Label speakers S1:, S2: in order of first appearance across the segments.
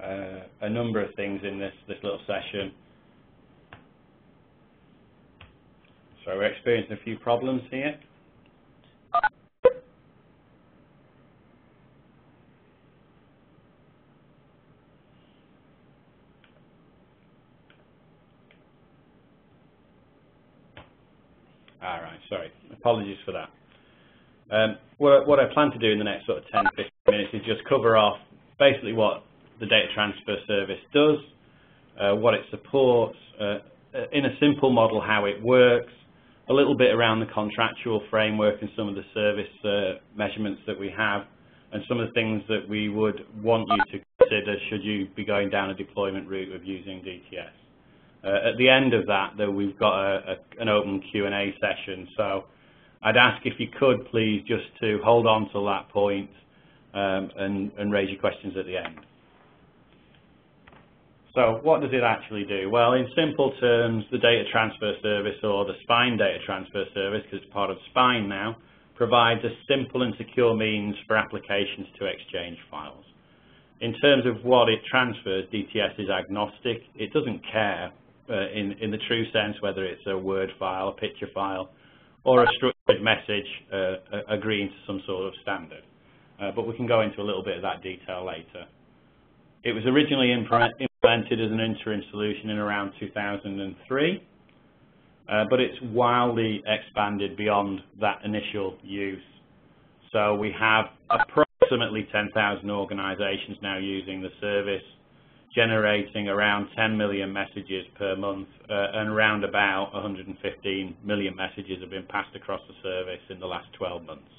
S1: a number of things in this little session. So we're experiencing a few problems here. All right, sorry, apologies for that. What I plan to do in the next sort of 10-15 minutes is just cover off basically what the data transfer service does, what it supports, in a simple model how it works, a little bit around the contractual framework and some of the service measurements that we have, and some of the things that we would want you to consider should you be going down a deployment route of using DTS. At the end of that, though, we've got an open Q&A session, so I'd ask if you could please just to hold on to that point and raise your questions at the end. So what does it actually do? Well, in simple terms, the data transfer service, or the Spine data transfer service, because it's part of Spine now, provides a simple and secure means for applications to exchange files. In terms of what it transfers, DTS is agnostic. It doesn't care in the true sense whether it's a Word file, a picture file, or a structured message agreeing to some sort of standard. But we can go into a little bit of that detail later. It was originally implemented as an interim solution in around 2003, but it's wildly expanded beyond that initial use. So we have approximately 10,000 organizations now using the service, generating around 10 million messages per month, and around about 115 million messages have been passed across the service in the last 12 months.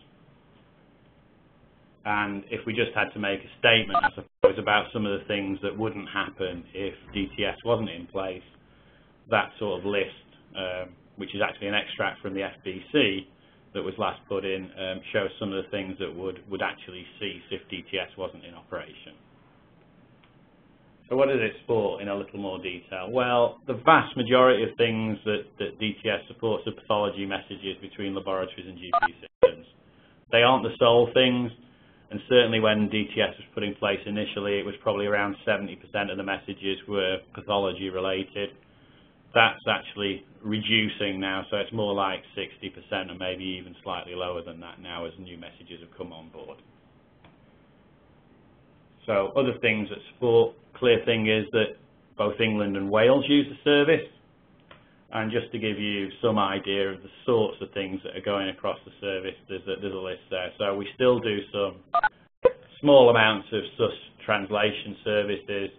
S1: And if we just had to make a statement, I suppose, about some of the things that wouldn't happen if DTS wasn't in place, that sort of list, which is actually an extract from the FBC that was last put in, shows some of the things that would actually cease if DTS wasn't in operation. So what does it support in a little more detail? Well, the vast majority of things that DTS supports are pathology messages between laboratories and GP systems. They aren't the sole things, and certainly when DTS was put in place initially, it was probably around 70% of the messages were pathology related. That's actually reducing now, so it's more like 60% and maybe even slightly lower than that now as new messages have come on board. So other things that support, clear thing is that both England and Wales use the service. And just to give you some idea of the sorts of things that are going across the service, there's a list there. So we still do some small amounts of SUS translation services.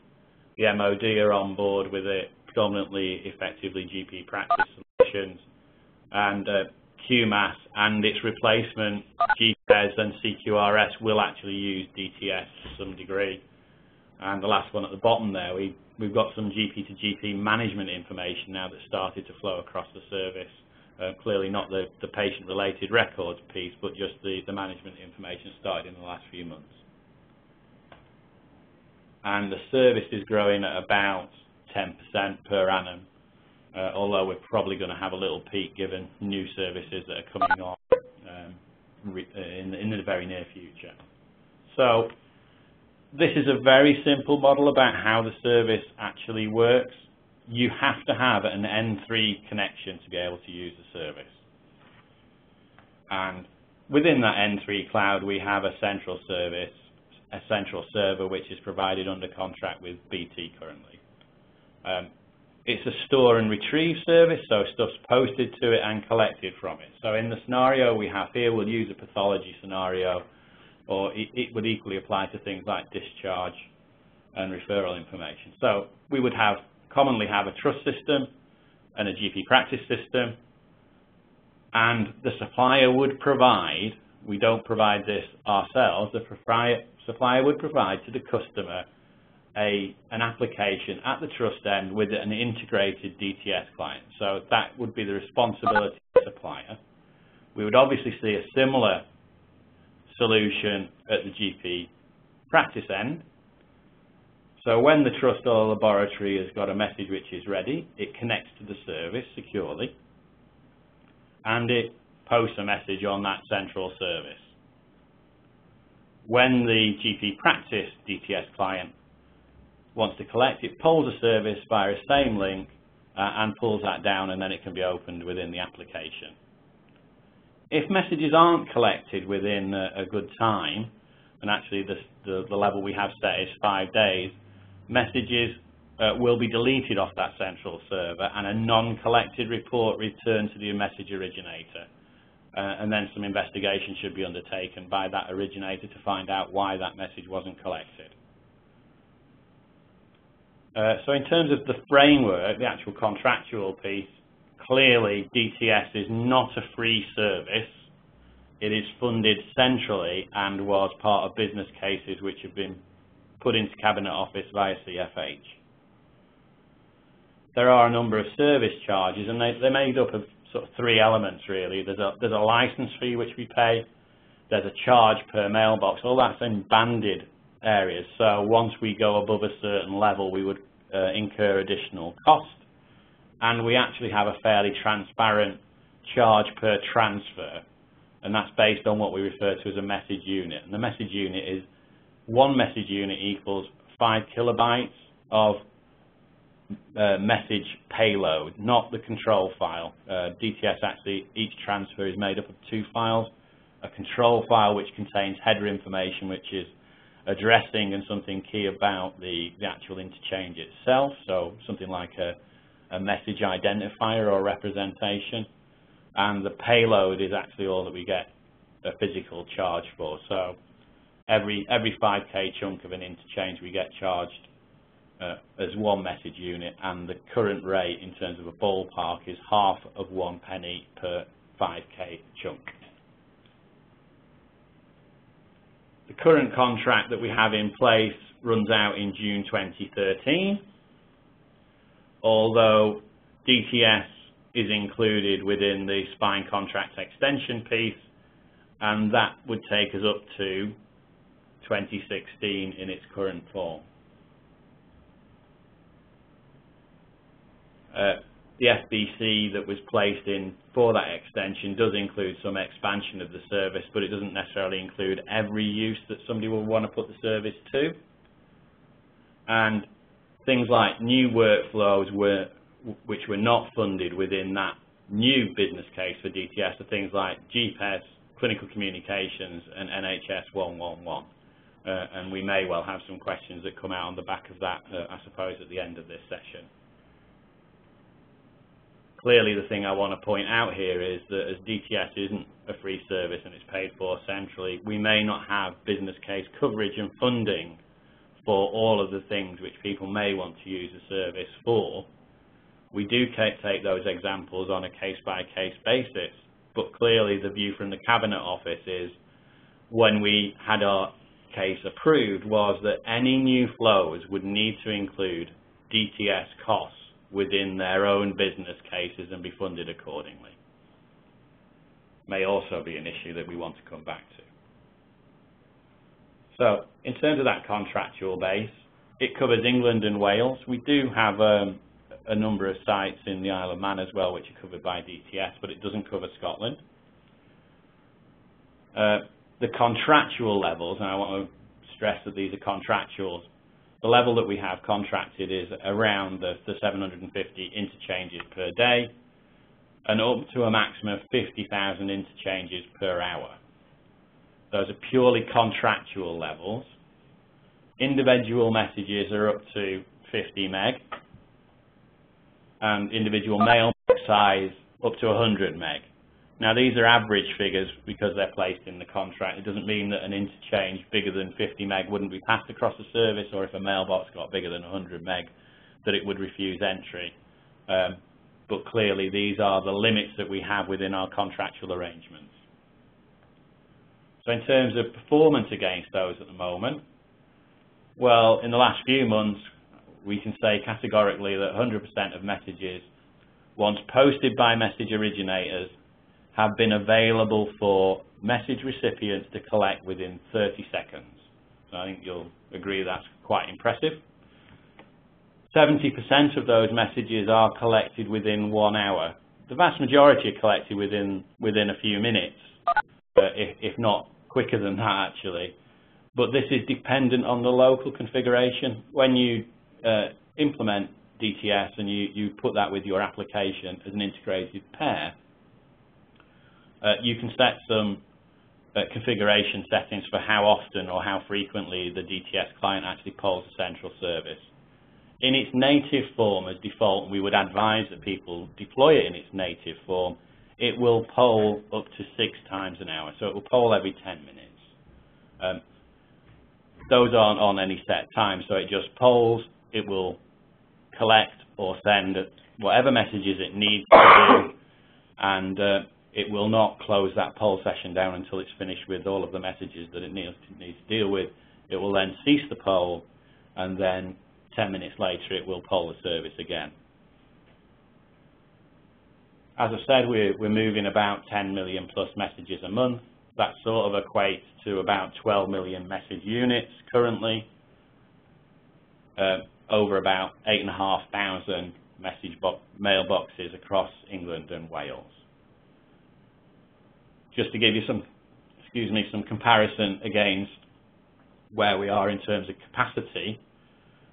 S1: The MOD are on board with it, predominantly, effectively GP practice solutions. And QMAS and its replacement, GPES and CQRS, will actually use DTS to some degree. And the last one at the bottom there, we've got some GP to GP management information now that's started to flow across the service. Clearly not the patient-related records piece, but just the management information started in the last few months. And the service is growing at about 10% per annum, although we're probably going to have a little peak given new services that are coming on in the very near future. So this is a very simple model about how the service actually works. You have to have an N3 connection to be able to use the service. And within that N3 cloud, we have a central service, a central server, which is provided under contract with BT currently. It's a store and retrieve service, so stuff's posted to it and collected from it. So in the scenario we have here, we'll use a pathology scenario, or it would equally apply to things like discharge and referral information. So we would commonly have a trust system and a GP practice system, and the supplier would provide, we don't provide this ourselves, the supplier would provide to the customer an application at the trust end with an integrated DTS client. So that would be the responsibility of the supplier. We would obviously see a similar solution at the GP practice end. So when the trust or laboratory has got a message which is ready, it connects to the service securely, and it posts a message on that central service. When the GP practice DTS client wants to collect, it pulls a service via a same link and pulls that down, and then it can be opened within the application. If messages aren't collected within a good time, and actually the level we have set is 5 days, messages will be deleted off that central server and a non-collected report returned to the message originator. And then some investigation should be undertaken by that originator to find out why that message wasn't collected. So in terms of the framework, the actual contractual piece, clearly DTS is not a free service. It is funded centrally and was part of business cases which have been put into Cabinet Office via CFH. There are a number of service charges, and they're made up of sort of 3 elements really. There's a license fee which we pay, there's a charge per mailbox, all that's in banded areas. So once we go above a certain level, we would incur additional cost, and we actually have a fairly transparent charge per transfer, and that's based on what we refer to as a message unit. And the message unit is 1 message unit equals 5 kilobytes of message payload, not the control file. DTS actually, each transfer is made up of 2 files, a control file which contains header information, which is addressing and something key about the actual interchange itself, so something like a message identifier or representation, and the payload is actually all that we get a physical charge for. So every 5K chunk of an interchange we get charged as 1 message unit, and the current rate in terms of a ballpark is half of 1 penny per 5K chunk. The current contract that we have in place runs out in June 2013, although DTS is included within the spine contract extension piece, and that would take us up to 2016 in its current form. The FBC that was placed in for that extension does include some expansion of the service, but it doesn't necessarily include every use that somebody will want to put the service to. And things like new workflows which were not funded within that new business case for DTS are things like GPS, clinical communications, and NHS 111. And we may well have some questions that come out on the back of that, I suppose, at the end of this session. Clearly, the thing I want to point out here is that as DTS isn't a free service and it's paid for centrally, we may not have business case coverage and funding for all of the things which people may want to use the service for. We do take those examples on a case-by-case basis, but clearly the view from the Cabinet Office is, when we had our case approved, was that any new flows would need to include DTS costs within their own business cases and be funded accordingly. May also be an issue that we want to come back to. So in terms of that contractual base, it covers England and Wales. We do have a number of sites in the Isle of Man as well which are covered by DTS, but it doesn't cover Scotland. The contractual levels, and I want to stress that these are contractuals, the level that we have contracted is around the 750 interchanges per day and up to a maximum of 50,000 interchanges per hour. Those are purely contractual levels. Individual messages are up to 50 meg and individual mail size up to 100 meg. Now these are average figures because they're placed in the contract. It doesn't mean that an interchange bigger than 50 meg wouldn't be passed across the service, or if a mailbox got bigger than 100 meg that it would refuse entry. But clearly these are the limits that we have within our contractual arrangements. So in terms of performance against those at the moment, well, in the last few months we can say categorically that 100% of messages, once posted by message originators, have been available for message recipients to collect within 30 seconds. So I think you'll agree that's quite impressive. 70% of those messages are collected within 1 hour. The vast majority are collected within a few minutes, if not quicker than that actually. But this is dependent on the local configuration. When you implement DTS and you put that with your application as an integrated pair, you can set some configuration settings for how often or how frequently the DTS client actually polls the central service. In its native form as default, we would advise that people deploy it in its native form. It will poll up to 6 times an hour, so it will poll every 10 minutes. Those aren't on any set time, so it just polls. It will collect or send whatever messages it needs to do, and it will not close that poll session down until it's finished with all of the messages that it needs to deal with. It will then cease the poll, and then 10 minutes later it will poll the service again. As I said, we're moving about 10 million plus messages a month. That sort of equates to about 12 million message units currently, over about 8,500 message mailboxes across England and Wales. Just to give you some comparison against where we are in terms of capacity,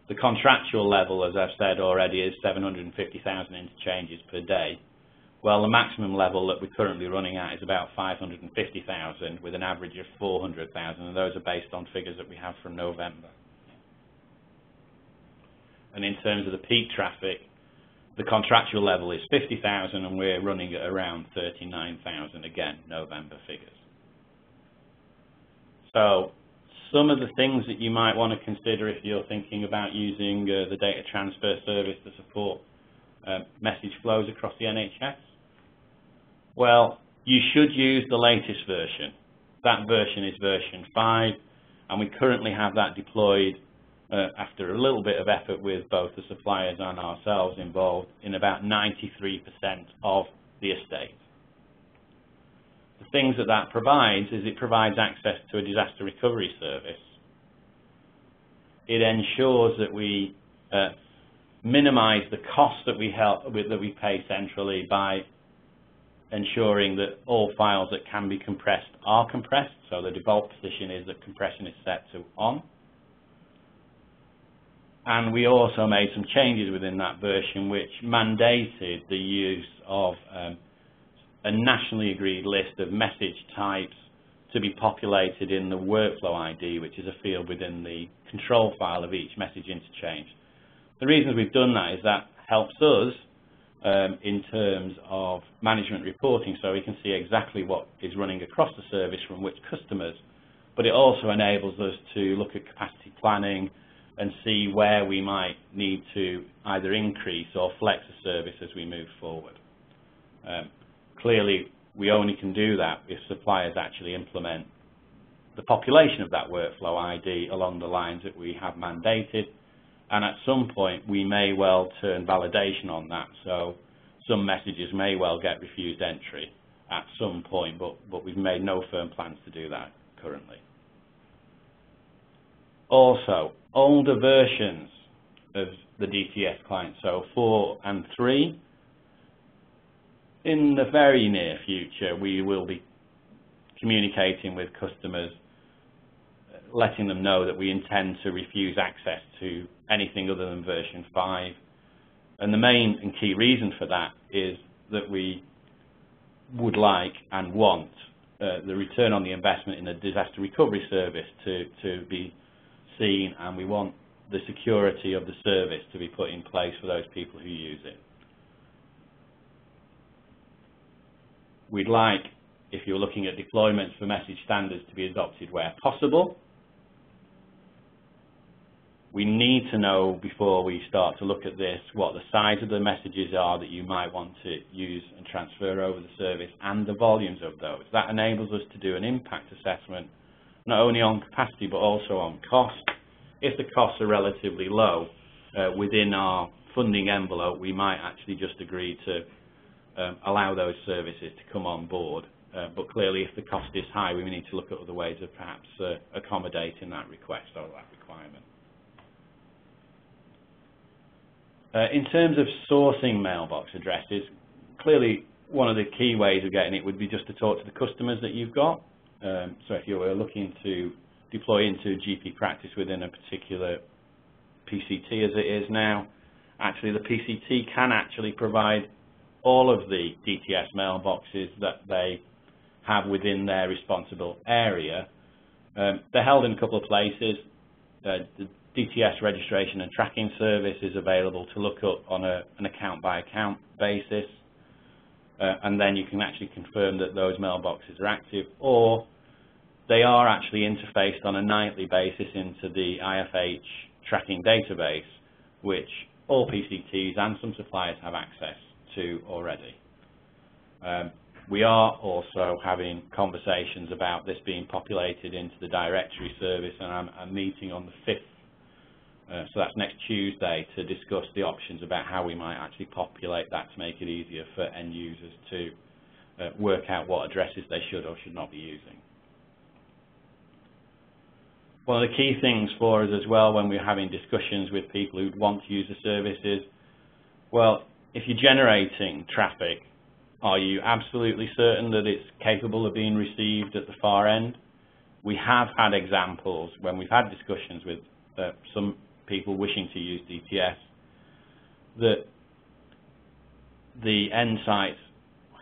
S1: the contractual level, as I've said already, is 750,000 interchanges per day. Well, the maximum level that we're currently running at is about 550,000 with an average of 400,000, and those are based on figures that we have from November. And in terms of the peak traffic, the contractual level is 50,000 and we're running at around 39,000, again, November figures. So some of the things that you might want to consider if you're thinking about using the data transfer service to support message flows across the NHS. Well, you should use the latest version. That version is version 5, and we currently have that deployed after a little bit of effort with both the suppliers and ourselves involved in about 93% of the estate. The things that provides is it provides access to a disaster recovery service. It ensures that we minimize the cost that we pay centrally by ensuring that all files that can be compressed are compressed, so the default position is that compression is set to on. And we also made some changes within that version which mandated the use of a nationally agreed list of message types to be populated in the workflow ID, which is a field within the control file of each message interchange. The reasons we've done that is that helps us in terms of management reporting, so we can see exactly what is running across the service from which customers, but it also enables us to look at capacity planning and see where we might need to either increase or flex the service as we move forward. Clearly, we only can do that if suppliers actually implement the population of that workflow ID along the lines that we have mandated, and at some point we may well turn validation on that, so some messages may well get refused entry at some point, but we've made no firm plans to do that currently. Also, older versions of the DTS client, so 4 and 3, in the very near future we will be communicating with customers, letting them know that we intend to refuse access to anything other than version 5. And the main and key reason for that is that we would like and want the return on the investment in the disaster recovery service to be seen, and we want the security of the service to be put in place for those people who use it. We'd like, if you're looking at deployments, for message standards to be adopted where possible. We need to know before we start to look at this what the size of the messages are that you might want to use and transfer over the service and the volumes of those. That enables us to do an impact assessment not only on capacity but also on cost. If the costs are relatively low within our funding envelope, we might actually just agree to allow those services to come on board. But clearly if the cost is high, we need to look at other ways of perhaps accommodating that request or that requirement. In terms of sourcing mailbox addresses, clearly one of the key ways of getting it would be just to talk to the customers that you've got. So if you were looking to deploy into GP practice within a particular PCT as it is now. Actually, the PCT can actually provide all of the DTS mailboxes that they have within their responsible area. They're held in a couple of places. The DTS registration and tracking service is available to look up on an account-by-account basis, and then you can actually confirm that those mailboxes are active, or they are actually interfaced on a nightly basis into the IFH tracking database, which all PCTs and some suppliers have access to already. We are also having conversations about this being populated into the directory service, and I'm meeting on the 5th, so that's next Tuesday, to discuss the options about how we might actually populate that to make it easier for end users to work out what addresses they should or should not be using. One of the key things for us as well when we're having discussions with people who want to use the service is, well, if you're generating traffic, are you absolutely certain that it's capable of being received at the far end? We have had examples when we've had discussions with some people wishing to use DTS that the end sites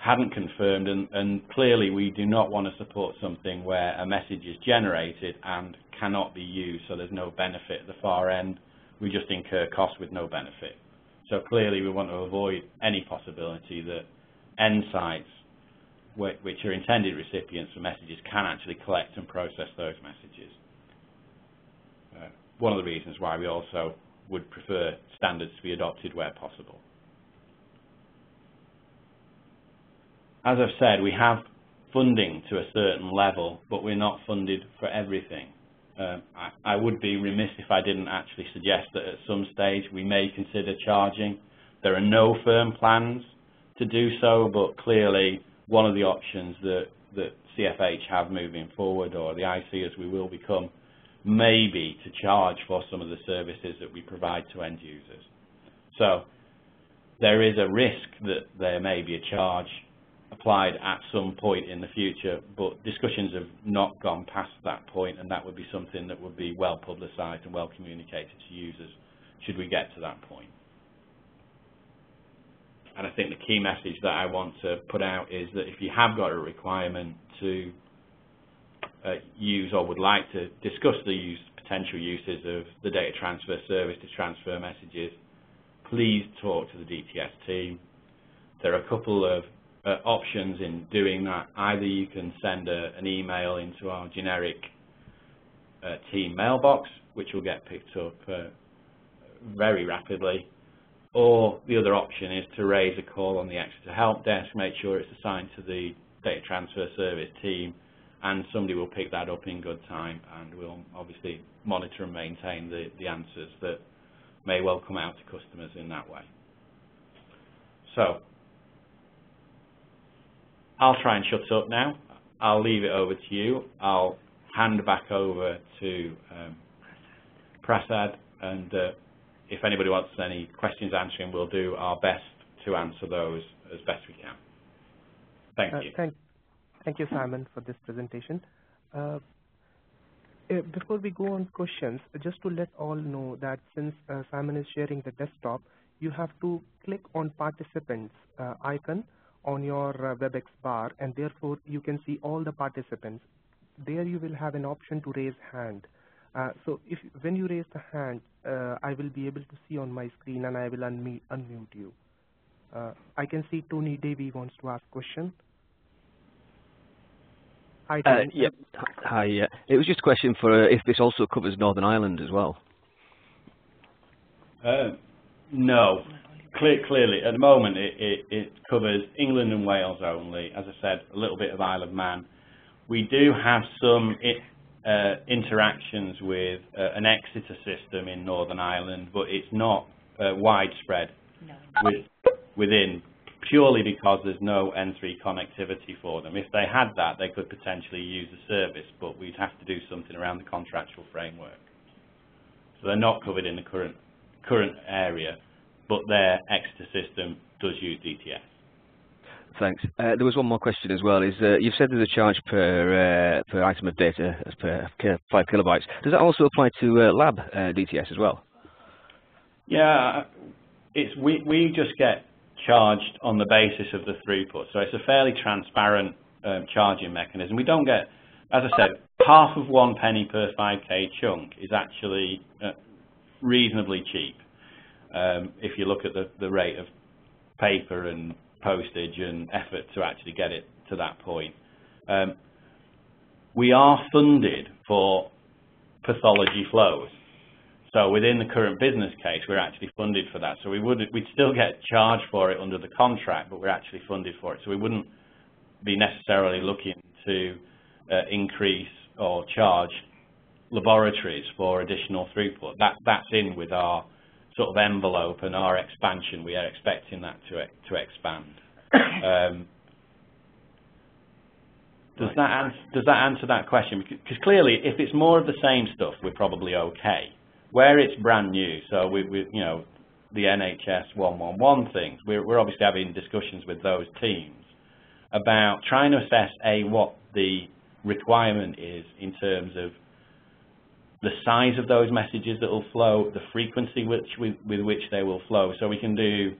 S1: hadn't confirmed, and clearly we do not want to support something where a message is generated and cannot be used, so there's no benefit at the far end. We just incur costs with no benefit. So clearly we want to avoid any possibility that end sites, which are intended recipients for messages, can actually collect and process those messages. One of the reasons why we also would prefer standards to be adopted where possible. As I've said, we have funding to a certain level, but we're not funded for everything. I would be remiss if I didn't actually suggest that at some stage we may consider charging. There are no firm plans to do so, but clearly one of the options that CFH have moving forward, or the IC as we will become, may be to charge for some of the services that we provide to end users. So there is a risk that there may be a charge applied at some point in the future, but discussions have not gone past that point, and that would be something that would be well publicised and well communicated to users should we get to that point. And I think the key message that I want to put out is that if you have got a requirement to use or would like to discuss the potential uses of the data transfer service to transfer messages, please talk to the DTS team. There are a couple of options in doing that. Either you can send an email into our generic team mailbox, which will get picked up very rapidly, or the other option is to raise a call on the Exeter Help Desk, make sure it's assigned to the data transfer service team, and somebody will pick that up in good time, and we'll obviously monitor and maintain the answers that may well come out to customers in that way. So I'll try and shut up now. I'll leave it over to you. I'll hand back over to Prasad, and if anybody wants any questions answering, we'll do our best to answer those as best we can. Thank you.
S2: Thank you, Simon, for this presentation. Before we go on questions, just to let all know that since Simon is sharing the desktop, you have to click on participants icon on your Webex bar, and therefore you can see all the participants. There you will have an option to raise hand. So when you raise the hand, I will be able to see on my screen, and I will unmute you. I can see Tony Davey wants to ask a question. Hi, Tony.
S3: Yeah. Hi. It was just a question for if this also covers Northern Ireland as well.
S1: No. Clearly, at the moment, it covers England and Wales only. As I said, a little bit of Isle of Man. We do have some interactions with an Exeter system in Northern Ireland, but it's not widespread within, purely because there's no N3 connectivity for them. If they had that, they could potentially use the service, but we'd have to do something around the contractual framework. So they're not covered in the current area, but their Exeter system does use DTS.
S3: Thanks. There was one more question as well. You've said there's a charge per item of data as per 5 kilobytes. Does that also apply to lab DTS as well?
S1: Yeah, we just get charged on the basis of the throughput, so it's a fairly transparent charging mechanism. We don't get, as I said, half of 1 penny per 5k chunk is actually reasonably cheap if you look at the rate of paper and postage and effort to actually get it to that point. We are funded for pathology flows. So within the current business case, we're actually funded for that. So we'd still get charged for it under the contract, but we're actually funded for it. So we wouldn't be necessarily looking to increase or charge laboratories for additional throughput. That's in with our sort of envelope and our expansion. We are expecting that to expand. Does that answer that question? Because clearly, if it's more of the same stuff, we're probably okay. Where it's brand new, so we you know, the NHS 111 things, we're obviously having discussions with those teams about trying to assess what the requirement is in terms of the size of those messages that will flow, the frequency with which they will flow. So we can do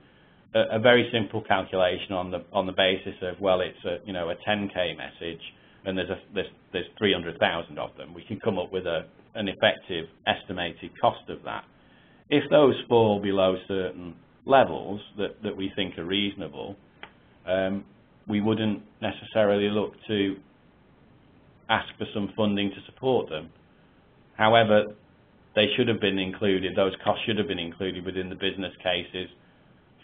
S1: a very simple calculation on the basis of, well, it's a 10k message and there's 300,000 of them. We can come up with an effective estimated cost of that. If those fall below certain levels that we think are reasonable, we wouldn't necessarily look to ask for some funding to support them. However, they should have been included, those costs should have been included within the business cases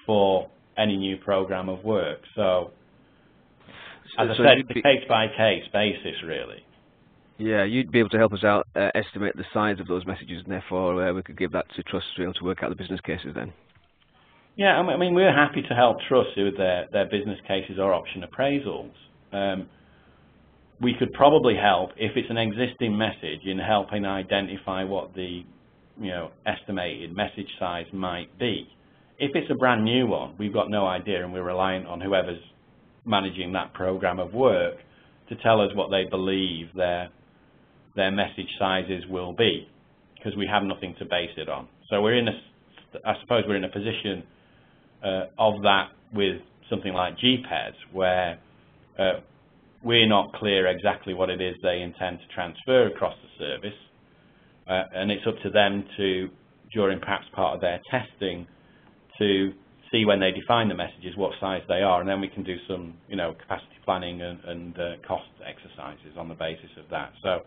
S1: for any new program of work. So as I said, it's a case-by-case basis, really.
S3: Yeah, you'd be able to help us out estimate the size of those messages, and therefore we could give that to Trust to be able to work out the business cases then.
S1: Yeah, I mean, we're happy to help Trust with their business cases or option appraisals. We could probably help, if it's an existing message, in helping identify what the estimated message size might be. If it's a brand new one, we've got no idea, and we're reliant on whoever's managing that program of work to tell us what they believe their message sizes will be, because we have nothing to base it on. So I suppose we're in a position of that with something like GPES, where we're not clear exactly what it is they intend to transfer across the service, and it's up to them to, during perhaps part of their testing, to see when they define the messages what size they are, and then we can do some capacity planning and cost exercises on the basis of that. So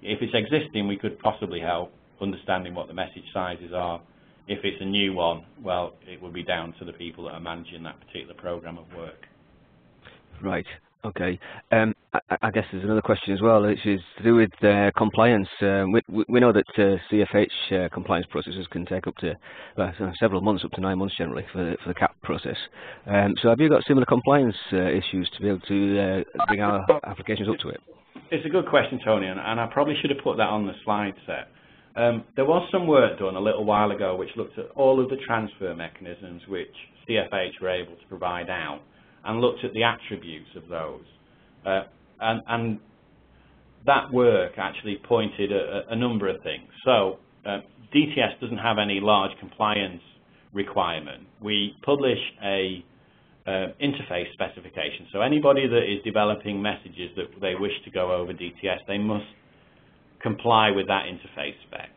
S1: if it's existing, we could possibly help understanding what the message sizes are. If it's a new one, well, it would be down to the people that are managing that particular program of work.
S3: Right. Okay. I guess there's another question as well, which is to do with compliance. We know that CFH compliance processes can take up to several months, up to 9 months generally, for the CAP process. So have you got similar compliance issues to be able to bring our applications up to it?
S1: It's a good question, Tony, and I probably should have put that on the slide set. There was some work done a little while ago which looked at all of the transfer mechanisms which CFH were able to provide out, and looked at the attributes of those. And that work actually pointed at a number of things. So DTS doesn't have any large compliance requirement. We publish a interface specification. So anybody that is developing messages that they wish to go over DTS, they must comply with that interface spec.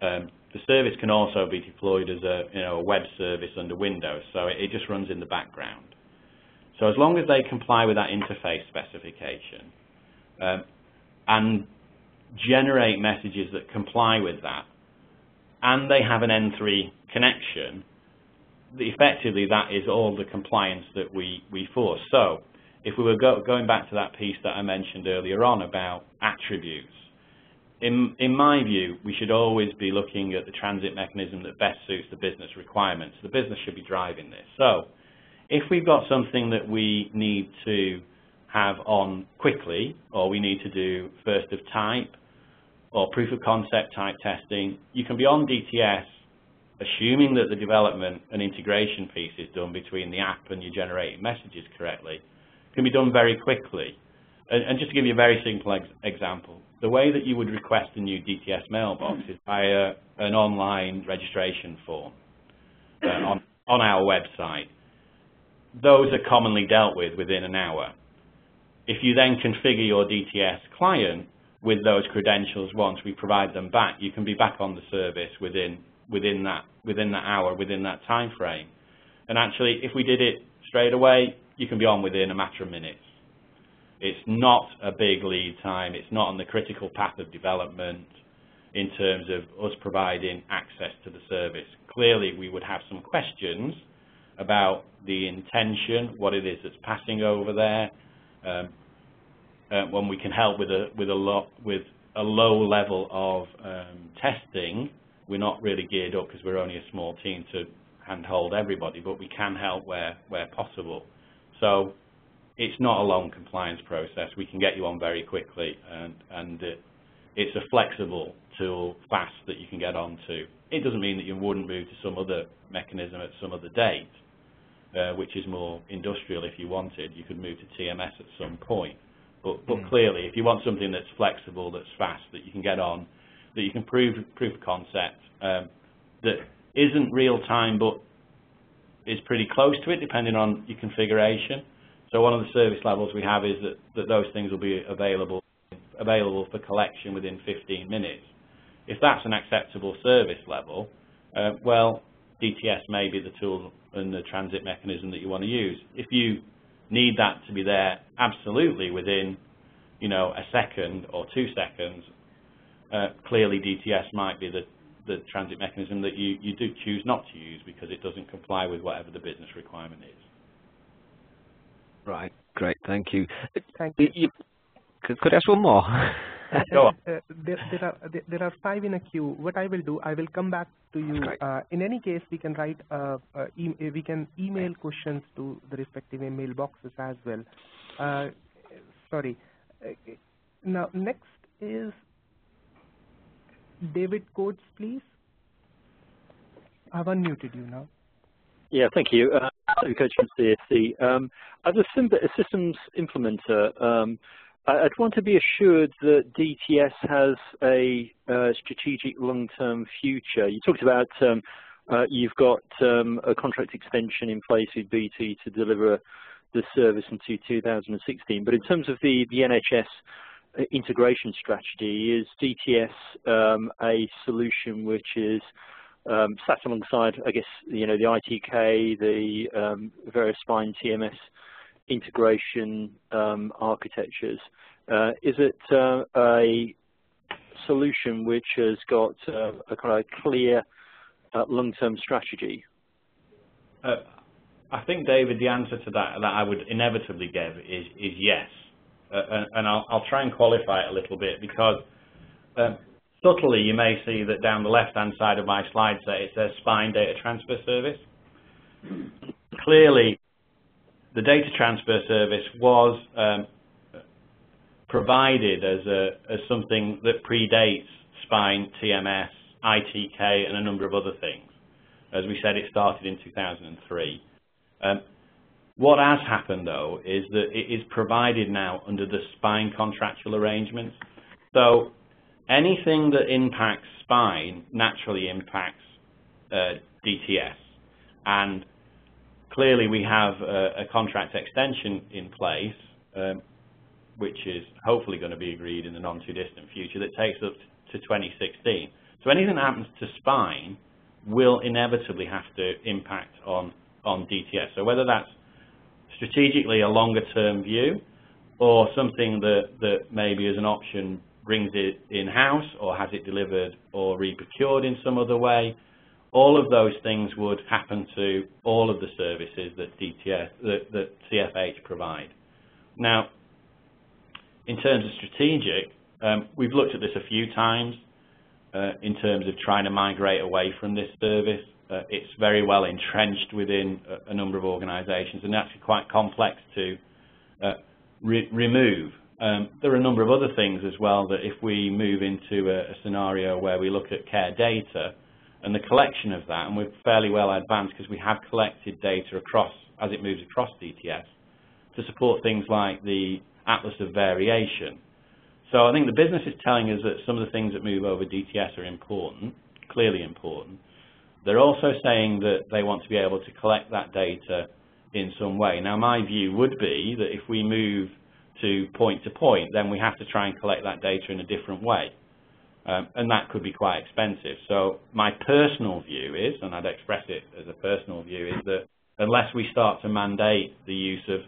S1: The service can also be deployed as a web service under Windows, so it just runs in the background. So as long as they comply with that interface specification and generate messages that comply with that, and they have an N3 connection, effectively that is all the compliance that we force. So if we were going back to that piece that I mentioned earlier on about attributes, in my view, we should always be looking at the transit mechanism that best suits the business requirements. The business should be driving this. So if we've got something that we need to have on quickly, or we need to do first of type or proof of concept type testing, you can be on DTS assuming that the development and integration piece is done between the app and you're generating messages correctly. It can be done very quickly. And just to give you a very simple example, the way that you would request a new DTS mailbox is via an online registration form. on our website. Those are commonly dealt with within an hour. If you then configure your DTS client with those credentials once we provide them back, you can be back on the service within that hour, within that time frame. And actually, if we did it straight away, you can be on within a matter of minutes. It's not a big lead time. It's not on the critical path of development in terms of us providing access to the service. Clearly, we would have some questions about the intention, what it is that's passing over there. When we can help with a low level of testing, we're not really geared up because we're only a small team to handhold everybody, but we can help where possible. So it's not a long compliance process. We can get you on very quickly, and it's a flexible tool, fast, that you can get onto. It doesn't mean that you wouldn't move to some other mechanism at some other date, which is more industrial if you wanted. You could move to TMS at some point. But clearly, if you want something that's flexible, that's fast, that you can get on, that you can prove concept, that isn't real time but is pretty close to it depending on your configuration. So one of the service levels we have is that those things will be available for collection within 15 minutes. If that's an acceptable service level, well, DTS may be the tool and the transit mechanism that you want to use. If you need that to be there absolutely within, a second or 2 seconds, clearly DTS might be the transit mechanism that you do choose not to use because it doesn't comply with whatever the business requirement is.
S3: Right, great, thank you.
S2: Thank you.
S3: Could I ask one more?
S1: Go on.
S2: There are 5 in a queue. What I will do, I will come back to you. In any case, we can write, we can email questions to the respective email boxes as well. Sorry. Now, next is David Coates, please. I've unmuted you now.
S4: Yeah, thank you. David Coates from CSC. As a systems implementer, I'd want to be assured that DTS has a strategic long-term future. You talked about you've got a contract extension in place with BT to deliver the service into 2016. But in terms of the NHS integration strategy, is DTS a solution which is sat alongside, I guess, the ITK, the various spine TMS integration architectures? Is it a solution which has got a kind of clear long-term strategy?
S1: I think, David, the answer to that I would inevitably give is yes. And I'll try and qualify it a little bit because subtly you may see that down the left-hand side of my slide it says Spine Data Transfer Service. Clearly, the data transfer service was provided as something that predates Spine, TMS, ITK, and a number of other things. As we said, it started in 2003. What has happened, though, is that it is provided now under the Spine contractual arrangements. So anything that impacts Spine naturally impacts DTS. And clearly we have a contract extension in place, which is hopefully going to be agreed in the non-too-distant future, that takes us to 2016. So anything that happens to Spine will inevitably have to impact on DTS. So whether that's strategically a longer-term view or something that maybe as an option brings it in-house or has it delivered or re-procured in some other way, all of those things would happen to all of the services that that CFH provide. Now, in terms of strategic, we've looked at this a few times in terms of trying to migrate away from this service. It's very well entrenched within a number of organisations and actually quite complex to remove. There are a number of other things as well that if we move into a scenario where we look at care data and the collection of that, and we're fairly well advanced because we have collected data across, as it moves across DTS, to support things like the Atlas of Variation. So I think the business is telling us that some of the things that move over DTS are important, clearly important. They're also saying that they want to be able to collect that data in some way. Now, my view would be that if we move to point, then we have to try and collect that data in a different way. And that could be quite expensive. So my personal view is, and I'd express it as a personal view, is that unless we start to mandate the use of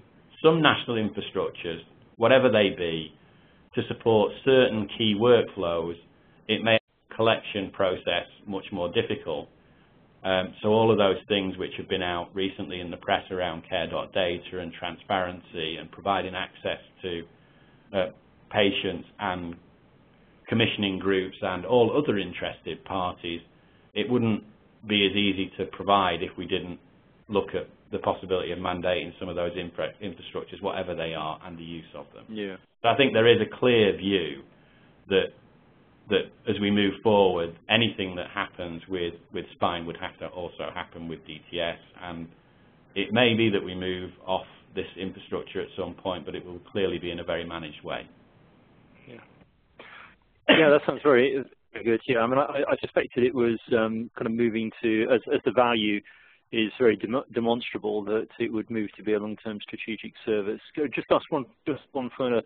S1: some national infrastructures, whatever they be, to support certain key workflows, it may make the collection process much more difficult. So all of those things which have been out recently in the press around care.data and transparency and providing access to patients and commissioning groups and all other interested parties, it wouldn't be as easy to provide if we didn't look at the possibility of mandating some of those infrastructures, whatever they are, and the use of them.
S4: Yeah.
S1: So I think there is a clear view that as we move forward, anything that happens with spine would have to also happen with DTS, and it may be that we move off this infrastructure at some point, but it will clearly be in a very managed way.
S4: Yeah, that sounds very, very good. Yeah, I mean, I suspected it was kind of moving to, as the value is very demonstrable, that it would move to be a long-term strategic service. Just ask one further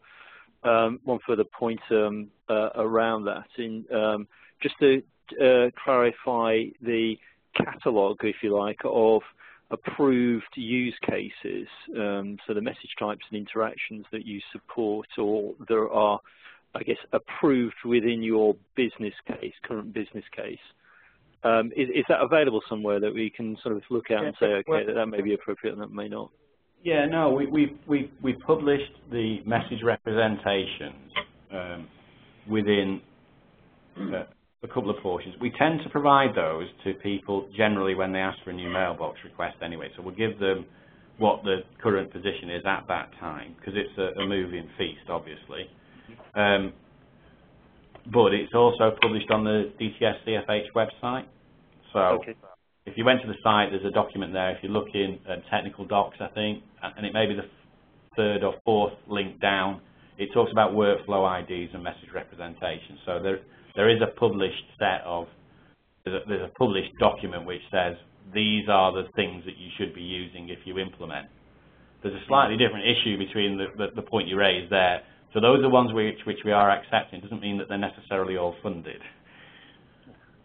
S4: point around that. Just to clarify the catalogue, if you like, of approved use cases, so the message types and interactions that you support, or there are, I guess, approved within your business case, current business case. Is that available somewhere that we can sort of look at and say, okay, that may be appropriate and that may not?
S1: Yeah, no, we published the message representations within a couple of portions. We tend to provide those to people generally when they ask for a new mailbox request anyway, so we'll give them what the current position is at that time, because it's a moving feast, obviously. But it's also published on the DTS CFH website. So if you went to the site, there's a document there. If you look in technical docs, I think, and it may be the third or fourth link down, it talks about workflow IDs and message representation. So there is a published set of, there's a published document which says these are the things that you should be using if you implement. There's a slightly different issue between the point you raised there. So those are the ones which we are accepting. It doesn't mean that they're necessarily all funded.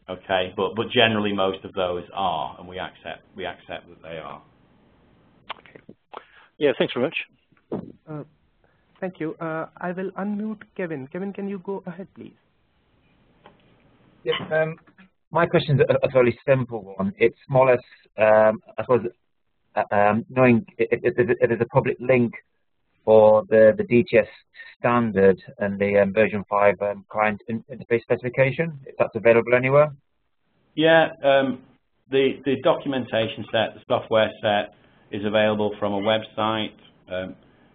S1: Okay, but generally most of those are, and we accept that they are.
S4: Okay. Yeah, thanks very much.
S2: Thank you. I will unmute Kevin. Kevin, can you go ahead, please?
S5: Yes. My question is a fairly simple one. It's more or less, I suppose, knowing if there's a public link for the DTS standard and the version 5 client interface specification, if that's available anywhere? Yeah,
S1: the documentation set, the software set, is available from a website.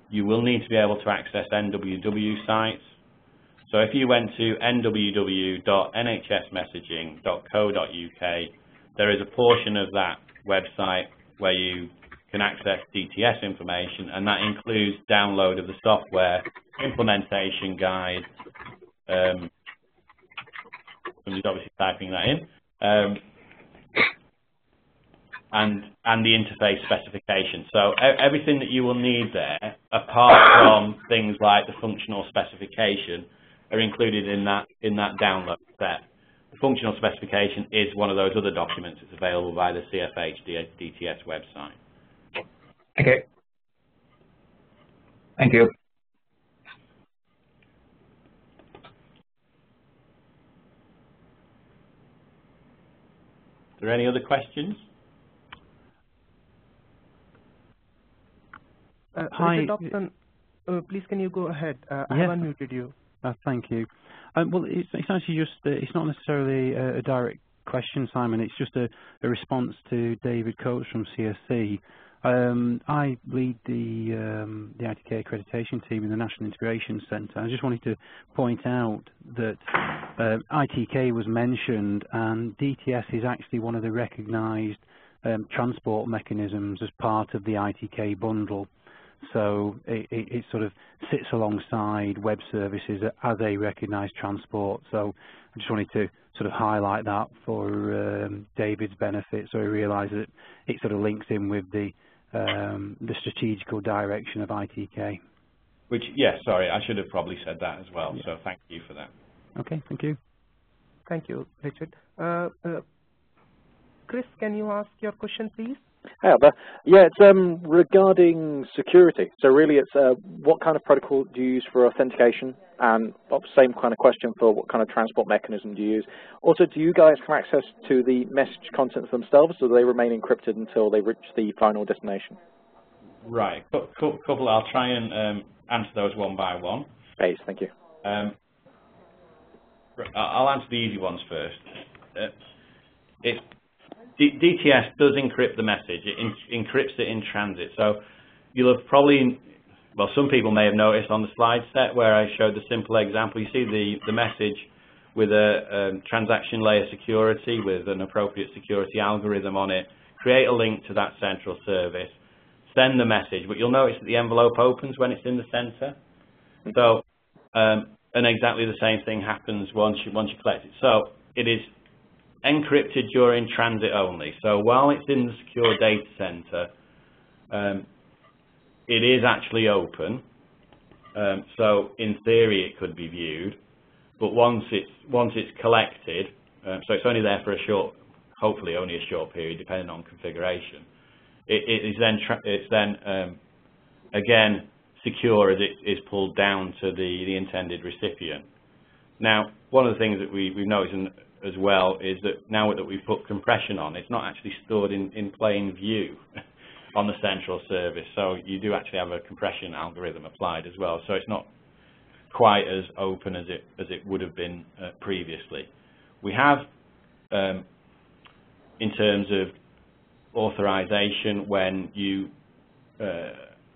S1: You will need to be able to access NWW sites. So if you went to nww.nhsmessaging.co.uk, there is a portion of that website where you can access DTS information, and that includes download of the software, implementation guide. Somebody's obviously typing that in, and the interface specification. So everything that you will need there, apart from things like the functional specification, are included in that download set. The functional specification is one of those other documents that's available by the CFH DTS website.
S5: Okay. Thank you.
S1: Are there any other questions?
S2: Hi. Dobson, please can you go ahead? I have unmuted you.
S6: Thank you. Well, it's actually just, it's not necessarily a direct question, Simon. It's just a response to David Coates from CSC. I lead the ITK accreditation team in the National Integration Centre. I just wanted to point out that ITK was mentioned, and DTS is actually one of the recognised transport mechanisms as part of the ITK bundle. So it sort of sits alongside web services as a recognised transport. So I just wanted to sort of highlight that for David's benefit, so he realises that it sort of links in with the strategical direction of ITK.
S1: Which, yes, sorry, I should have probably said that as well. Yeah. So thank you for that.
S6: Okay, thank you.
S2: Thank you, Richard. Chris, can you ask your question, please?
S4: Hi, Albert. Yeah, it's regarding security. So really, it's what kind of protocol do you use for authentication? And same kind of question for what kind of transport mechanism do you use? Also, do you guys have access to the message contents themselves, or do they remain encrypted until they reach the final destination?
S1: Right. Couple. I'll try and answer those one by one.
S4: Please, thank you.
S1: I'll answer the easy ones first. DTS does encrypt the message. It encrypts it in transit. So you'll have probably, well, some people may have noticed on the slide set where I showed the simple example. You see the message with a transaction layer security with an appropriate security algorithm on it. Create a link to that central service. Send the message, but you'll notice that the envelope opens when it's in the center. So, and exactly the same thing happens once you collect it. So it is encrypted during transit only. So while it's in the secure data center, it is actually open. So in theory, it could be viewed. But once it's collected, so it's only there for a short, hopefully only a short period, depending on configuration. It's then again secure as it is pulled down to the intended recipient. Now, one of the things that we've noticed as well is that now that we've put compression on, it's not actually stored in plain view on the central service. So you do actually have a compression algorithm applied as well. So it's not quite as open as it would have been previously. We have, in terms of authorization, when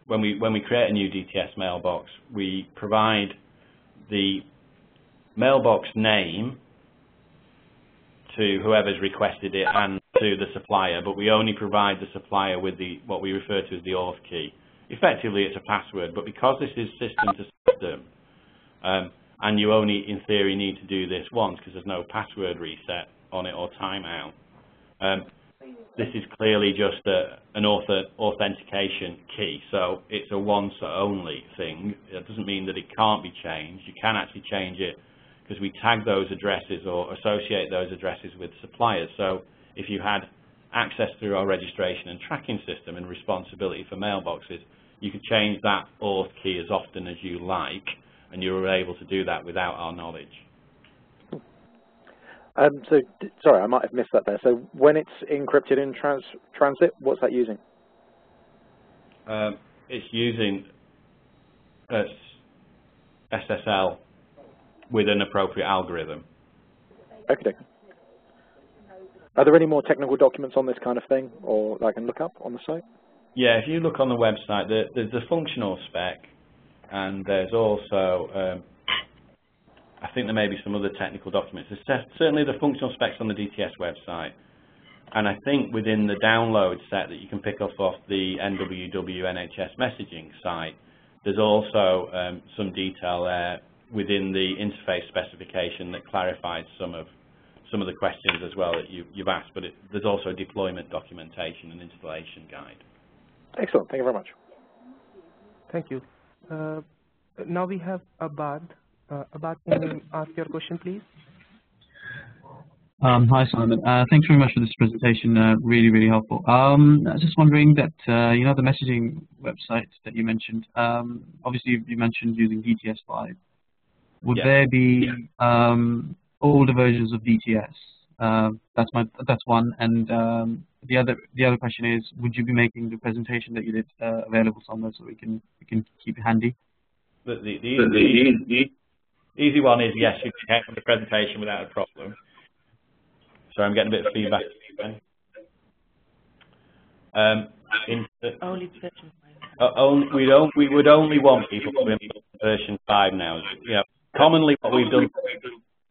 S1: we create a new DTS mailbox, we provide the mailbox name to whoever's requested it and to the supplier, but we only provide the supplier with what we refer to as the auth key. Effectively, it's a password, but because this is system to system, and you only, in theory, need to do this once because there's no password reset on it or timeout, this is clearly just an authentication key. So it's a once-only thing. It doesn't mean that it can't be changed. You can actually change it because we tag those addresses or associate those addresses with suppliers. So if you had access through our registration and tracking system and responsibility for mailboxes, you could change that auth key as often as you like, and you were able to do that without our knowledge.
S4: So, sorry, I might have missed that there. So when it's encrypted in transit, what's that using?
S1: It's using SSL with an appropriate algorithm.
S4: Okay. Are there any more technical documents on this kind of thing, or that I can look up on the site?
S1: Yeah, if you look on the website, there's the functional spec, and there's also, I think there may be some other technical documents. There's certainly the functional specs on the DTS website, and I think within the download set that you can pick up off the NWW NHS messaging site, there's also some detail there within the interface specification that clarifies some of the questions as well that you've asked, but there's also deployment documentation and installation guide.
S4: Excellent. Thank you very much.
S2: Thank you. Now we have Abad. Abad, can you ask your question, please?
S7: Hi, Simon. Thanks very much for this presentation. Really, really helpful. I was just wondering that, the messaging website that you mentioned, obviously you mentioned using DTS5. Would there be older versions of DTS? That's one. And the other question is, would you be making the presentation that you did available somewhere so we can keep it handy?
S1: The easy one is yes, you can have the presentation without a problem. So I'm getting a bit of feedback.
S8: Only version 5.
S1: We would only want people to implement version 5 now. Commonly what we've done.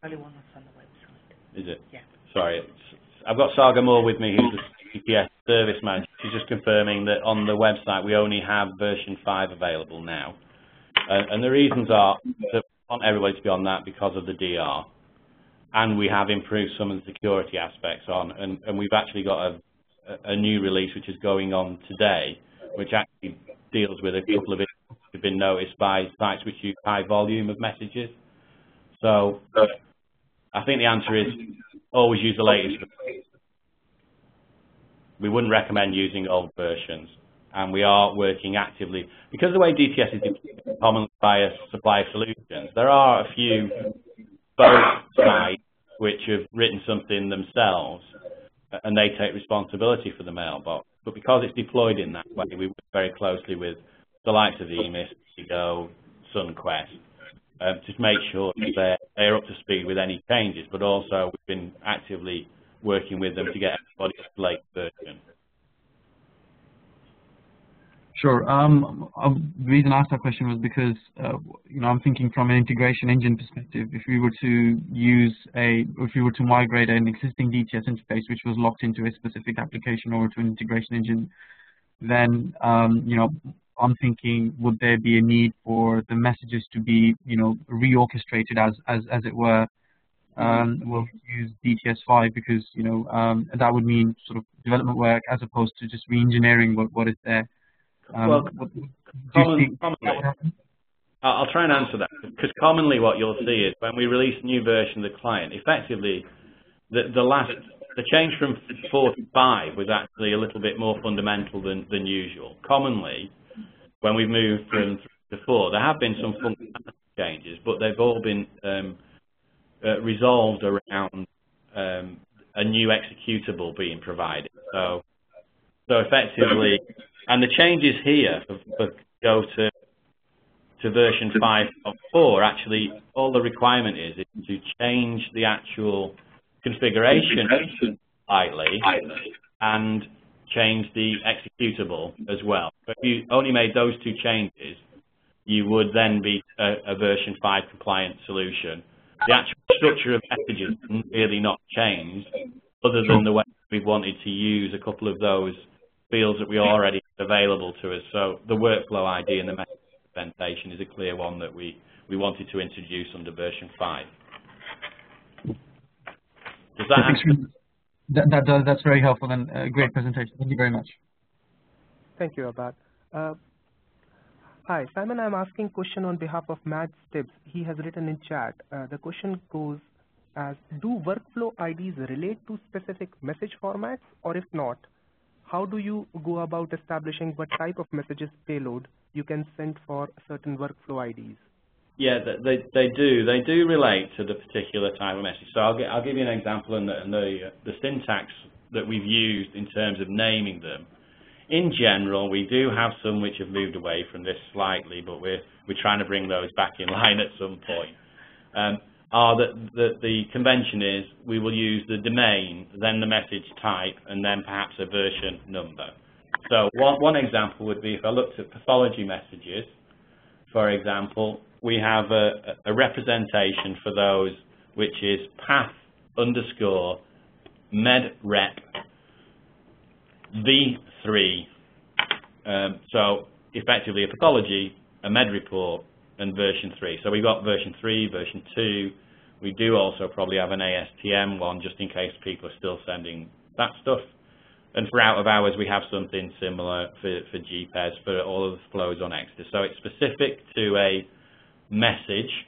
S8: Only one that's on the website.
S1: Is it?
S8: Yeah.
S1: Sorry, I've got Saga Moore with me, who's the DTS service manager. She's just confirming that on the website we only have version 5 available now, and the reasons are that we want everybody to be on that because of the DR. and we have improved some of the security aspects on, and we've actually got a new release which is going on today, which actually deals with a couple of issues that have been noticed by sites which use high volume of messages. So I think the answer is always use the latest. We wouldn't recommend using old versions, and we are working actively. Because the way DTS is deployed commonly via supplier solutions, there are a few both sites which have written something themselves, and they take responsibility for the mailbox. But because it's deployed in that way, we work very closely with the likes of EMIS, Go, SunQuest, to make sure that they're up to speed with any changes, but also we've been actively working with them to get everybody up to late version.
S7: Sure. The reason I asked that question was because I'm thinking from an integration engine perspective. If we were to migrate an existing DTS interface which was locked into a specific application over to an integration engine, then I'm thinking, would there be a need for the messages to be reorchestrated as it were? We'll use DTS5 because that would mean sort of development work as opposed to just re-engineering what is there.
S1: Well, commonly, I'll try and answer that, because commonly what you'll see is when we release a new version of the client, effectively the change from 4 to 5 was actually a little bit more fundamental than usual. Commonly, when we've moved from 3 to 4, there have been some fundamental changes, but they've all been resolved around a new executable being provided. So effectively, and the changes here go to version 5.4. Actually, all the requirement is to change the actual configuration slightly and change the executable as well. But if you only made those 2 changes, you would then be a version 5 compliant solution. The actual structure of messages has really not changed, other than the way we've wanted to use a couple of those fields that we already have available to us. So the workflow ID and the message implementation is a clear one that we wanted to introduce under version 5. Does that answer?
S7: That's very helpful and a great presentation. Thank you very much.
S2: Thank you, Abad. Hi, Simon, I'm asking question on behalf of Matt Stibbs. He has written in chat. The question goes as, do workflow IDs relate to specific message formats, or if not, how do you go about establishing what type of messages payload you can send for certain workflow IDs?
S1: Yeah, they do. They do relate to the particular type of message. So I'll give you an example and the syntax that we've used in terms of naming them. In general, we do have some which have moved away from this slightly, but we're trying to bring those back in line at some point. The convention is we will use the domain, then the message type, and then perhaps a version number. So one example would be if I looked at pathology messages, for example, we have a representation for those which is path_medrep v3. So effectively a pathology, a med report, and version 3. So we've got version 3, version 2. We do also probably have an ASTM one, just in case people are still sending that stuff. And for out of hours, we have something similar for GPES, for all of the flows on Exodus. So it's specific to a message.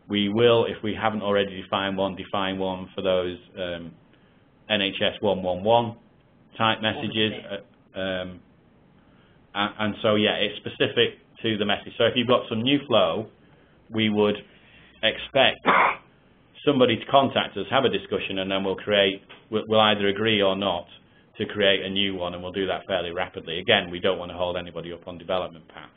S1: We will, if we haven't already defined one, define one for those NHS 111 type messages. And so, yeah, it's specific to the message. So if you've got some new flow, we would expect somebody to contact us, have a discussion, and then we'll either agree or not to create a new one, and we'll do that fairly rapidly. Again, we don't want to hold anybody up on development path.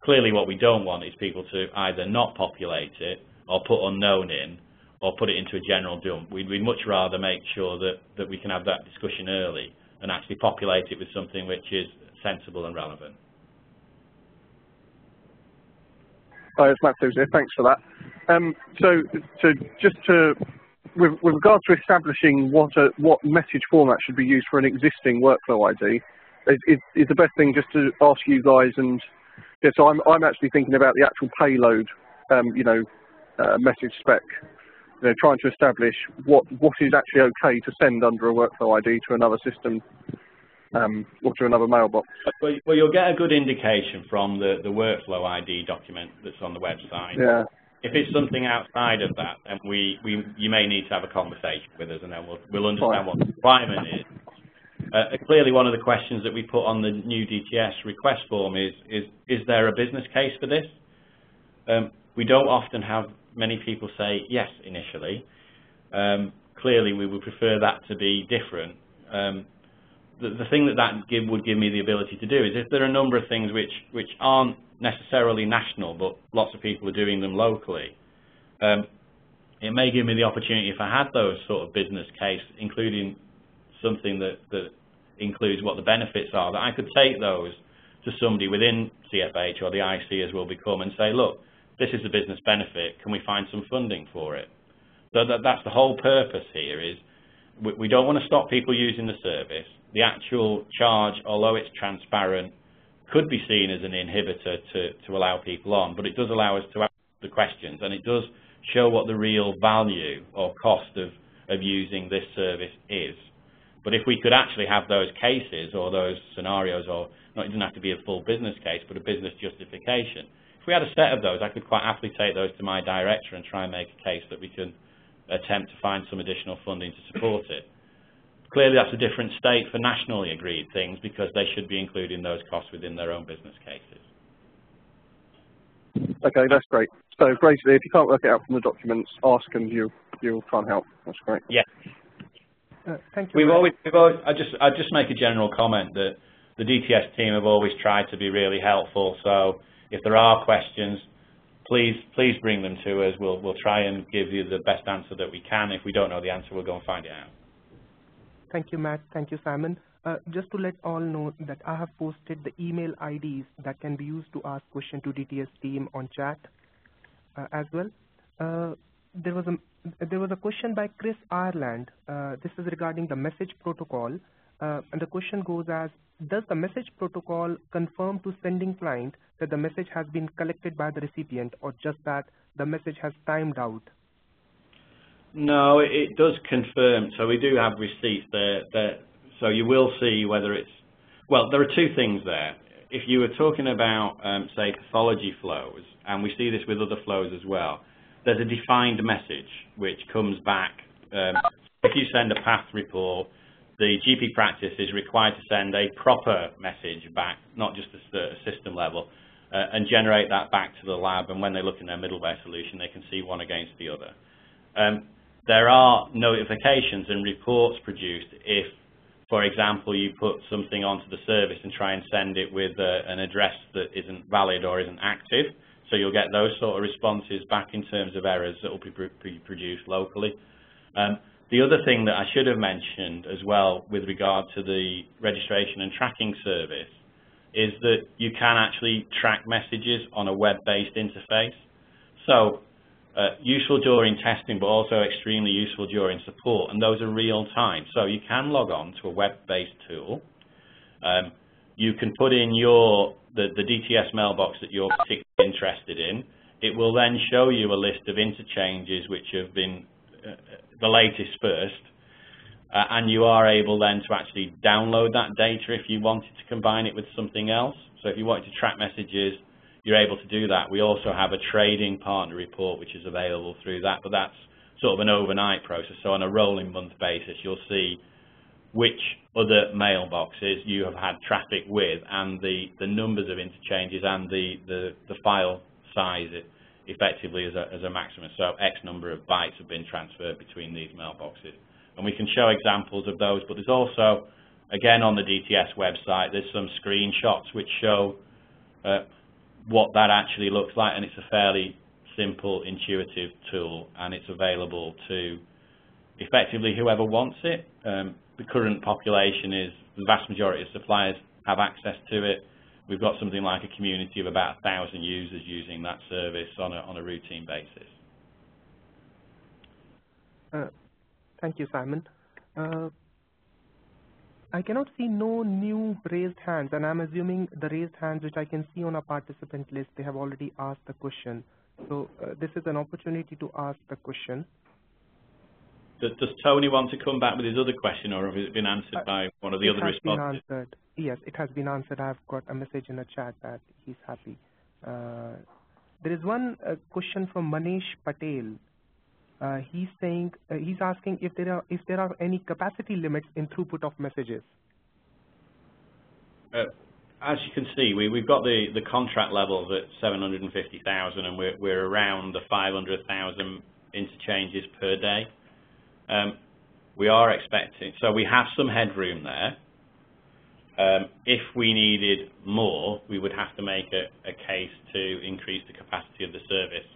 S1: Clearly what we don't want is people to either not populate it or put unknown in or put it into a general dump. We'd much rather make sure that we can have that discussion early and actually populate it with something which is sensible and relevant.
S9: Hi, it's Matt Sims here. Thanks for that. With regard to establishing what message format should be used for an existing workflow ID, is the best thing just to ask you guys, and yeah, so I'm actually thinking about the actual payload, message spec. trying to establish what is actually okay to send under a workflow ID to another system or to another mailbox.
S1: Well, you'll get a good indication from the workflow ID document that's on the website.
S9: Yeah.
S1: If it's something outside of that, then you may need to have a conversation with us, and then we'll understand what the requirement is. Clearly, one of the questions that we put on the new DTS request form is there a business case for this? We don't often have many people say yes initially. Clearly, we would prefer that to be different. The thing that would give me the ability to do is if there are a number of things which aren't necessarily national, but lots of people are doing them locally, it may give me the opportunity, if I had those sort of business case, including something that includes what the benefits are, that I could take those to somebody within CFH or the IC as will become and say, look, this is a business benefit, can we find some funding for it? So that's the whole purpose here, is we don't want to stop people using the service. The actual charge, although it's transparent, could be seen as an inhibitor to allow people on, but it does allow us to ask the questions, and it does show what the real value or cost of using this service is. But if we could actually have those cases or those scenarios, or it doesn't have to be a full business case, but a business justification, if we had a set of those, I could quite happily take those to my director and try and make a case that we can attempt to find some additional funding to support it. Clearly, that's a different state for nationally agreed things, because they should be including those costs within their own business cases.
S9: Okay, that's great. So basically, if you can't work it out from the documents, ask and you'll try and help. That's great.
S1: Yeah.
S2: Thank you.
S1: I just make a general comment that the DTS team have always tried to be really helpful. So if there are questions, please bring them to us. We'll try and give you the best answer that we can. If we don't know the answer, we'll go and find it out.
S2: Thank you, Matt. Thank you, Simon. Just to let all know that I have posted the email IDs that can be used to ask question to DTS team on chat as well. There was a question by Chris Ireland. This is regarding the message protocol, and the question goes as: does the message protocol confirm to sending client that the message has been collected by the recipient, or just that the message has timed out?
S1: No, it does confirm. So we do have receipts there. So you will see whether it's... Well, there are two things there. If you were talking about, say, pathology flows, and we see this with other flows as well, there's a defined message which comes back. If you send a path report, the GP practice is required to send a proper message back, not just a system level, and generate that back to the lab, and when they look in their middleware solution, they can see one against the other. There are notifications and reports produced if, for example, you put something onto the service and try and send it with an address that isn't valid or isn't active. So you'll get those sort of responses back in terms of errors that will be produced locally. The other thing that I should have mentioned as well with regard to the registration and tracking service is that you can actually track messages on a web-based interface. So useful during testing, but also extremely useful during support, and those are real time. So you can log on to a web-based tool. You can put in the DTS mailbox that you're particularly interested in. It will then show you a list of interchanges which have been the latest first, and you are able then to actually download that data if you wanted to combine it with something else. So if you wanted to track messages, you're able to do that. We also have a trading partner report which is available through that, but that's sort of an overnight process. So on a rolling month basis, you'll see which other mailboxes you have had traffic with, and the numbers of interchanges and the file size effectively as a maximum. So X number of bytes have been transferred between these mailboxes. And we can show examples of those, but there's also, again on the DTS website, there's some screenshots which show what that actually looks like, and it's a fairly simple, intuitive tool, and it's available to effectively whoever wants it. The current population is, the vast majority of suppliers have access to it. We've got something like a community of about 1,000 users using that service on a routine basis.
S2: Thank you, Simon. I cannot see no new raised hands, and I'm assuming the raised hands which I can see on a participant list, they have already asked the question. So this is an opportunity to ask the question.
S1: Does Tony want to come back with his other question, or has it been answered by one of the other responses?
S2: Been answered. Yes, it has been answered. I've got a message in the chat that he's happy. There is one question from Manish Patel. He's saying he's asking if there are any capacity limits in throughput of messages.
S1: As you can see, we've got the contract levels at 750,000, and we're around the 500,000 interchanges per day. We are expecting, so we have some headroom there. If we needed more, we would have to make a case to increase the capacity of the service.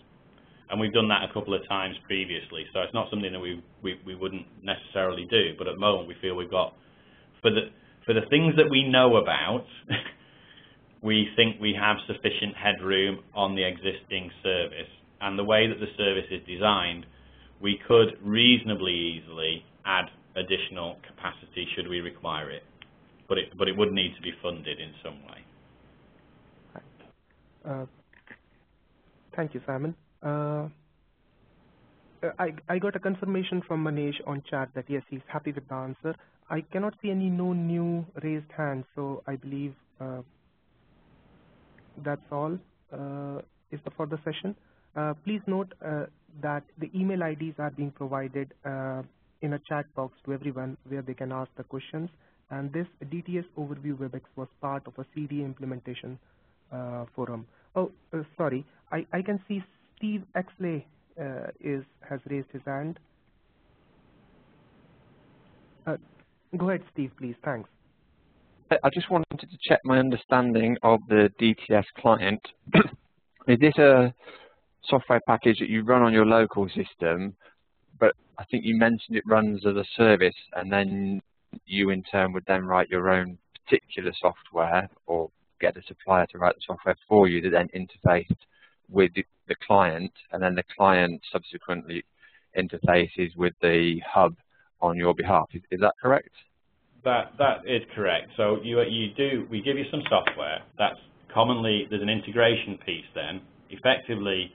S1: And we've done that a couple of times previously, so it's not something that we wouldn't necessarily do. But at the moment, we feel we've got, for the things that we know about, we think we have sufficient headroom on the existing service. And the way that the service is designed, we could reasonably easily add additional capacity should we require it. But it would need to be funded in some way.
S2: Thank you, Simon. I got a confirmation from Manish on chat that yes, he's happy with the answer. I cannot see any new raised hands, so I believe that's all for the session. Please note that the email IDs are being provided in a chat box to everyone where they can ask the questions. And this DTS Overview Webex was part of a CDA Implementation Forum. Oh, sorry, I can see Steve Exley has raised his hand. Go ahead, Steve, please. Thanks.
S10: I just wanted to check my understanding of the DTS client. Is this a software package that you run on your local system, but I think you mentioned it runs as a service, and then you in turn would then write your own particular software or get a supplier to write the software for you that then interfaces with the client, and then the client subsequently interfaces with the hub on your behalf. Is that correct?
S1: That is correct. So we give you some software. That's commonly, there's an integration piece then. Effectively,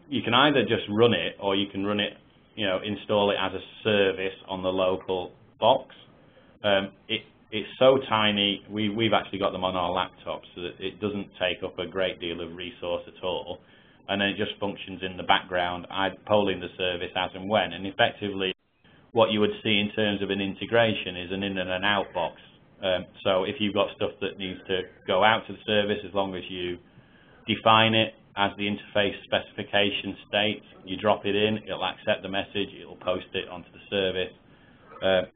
S1: you can either just run it, or you can run it, install it as a service on the local box. It's so tiny, we've actually got them on our laptops, so that it doesn't take up a great deal of resource at all, and then it just functions in the background, polling the service as and when. And effectively, what you would see in terms of an integration is an in and an out box. So if you've got stuff that needs to go out to the service, as long as you define it as the interface specification states, you drop it in, it'll accept the message, it'll post it onto the service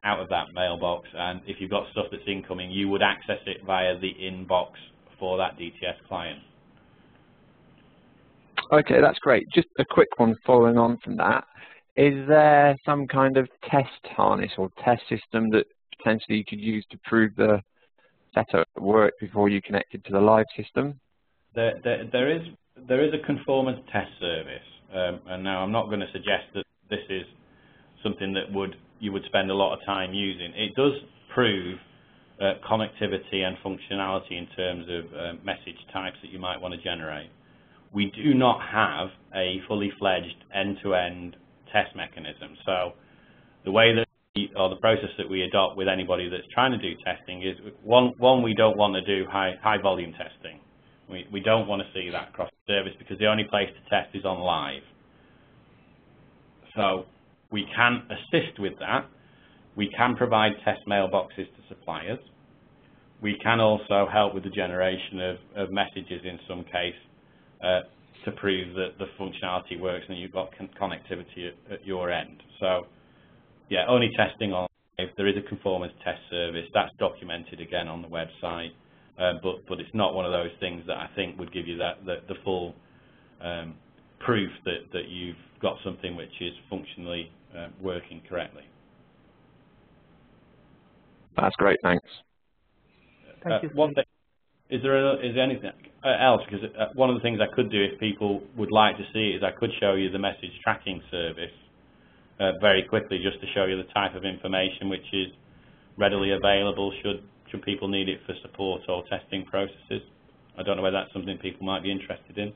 S1: out of that mailbox. And if you've got stuff that's incoming, you would access it via the inbox for that DTS client.
S10: Okay, that's great. Just a quick one following on from that. Is there some kind of test harness or test system that potentially you could use to prove the setup worked before you connect it to the live system?
S1: There is a conformance test service, and now I'm not going to suggest that this is something that you would spend a lot of time using. It does prove connectivity and functionality in terms of message types that you might want to generate. We do not have a fully fledged end-to-end test mechanism. So the way that the process that we adopt with anybody that's trying to do testing is one we don't want to do high volume testing. We don't want to see that across the service, because the only place to test is on live. So we can assist with that. We can provide test mailboxes to suppliers. We can also help with the generation of messages in some case to prove that the functionality works and you've got connectivity at your end. So yeah, only testing on live. There is a conformance test service that's documented again on the website, but it's not one of those things that I think would give you the full proof that you've got something which is functionally working correctly.
S10: That's great, thanks.
S2: Thank you.
S1: One thing, is there anything else? Because one of the things I could do, if people would like to see it, is I could show you the message tracking service very quickly, just to show you the type of information which is readily available should people need it for support or testing processes. I don't know whether that's something people might be interested in.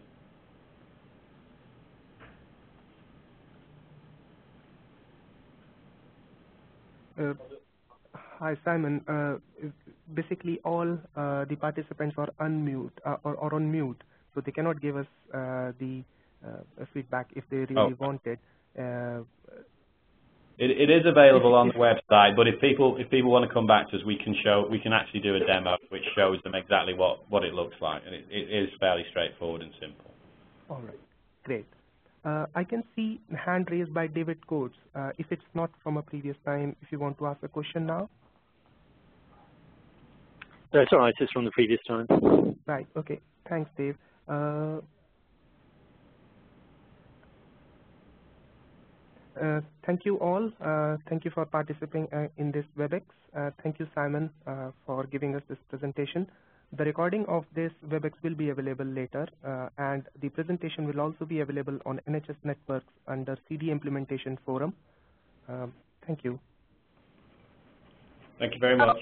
S2: Hi, Simon. Basically, all the participants are unmute or on mute, so they cannot give us the feedback if they really want it.
S1: It is available on the website, but if people want to come back to us, we can actually do a demo which shows them exactly what it looks like, and it is fairly straightforward and simple.
S2: All right, great. I can see hand raised by David Coates. If it's not from a previous time, if you want to ask a question now.
S4: That's all right. It's from the previous time.
S2: Right. Okay. Thanks, Dave. Thank you all. Thank you for participating in this Webex. Thank you, Simon, for giving us this presentation. The recording of this Webex will be available later, and the presentation will also be available on NHS Networks under CDA Implementation Forum. Thank you.
S1: Thank you very much.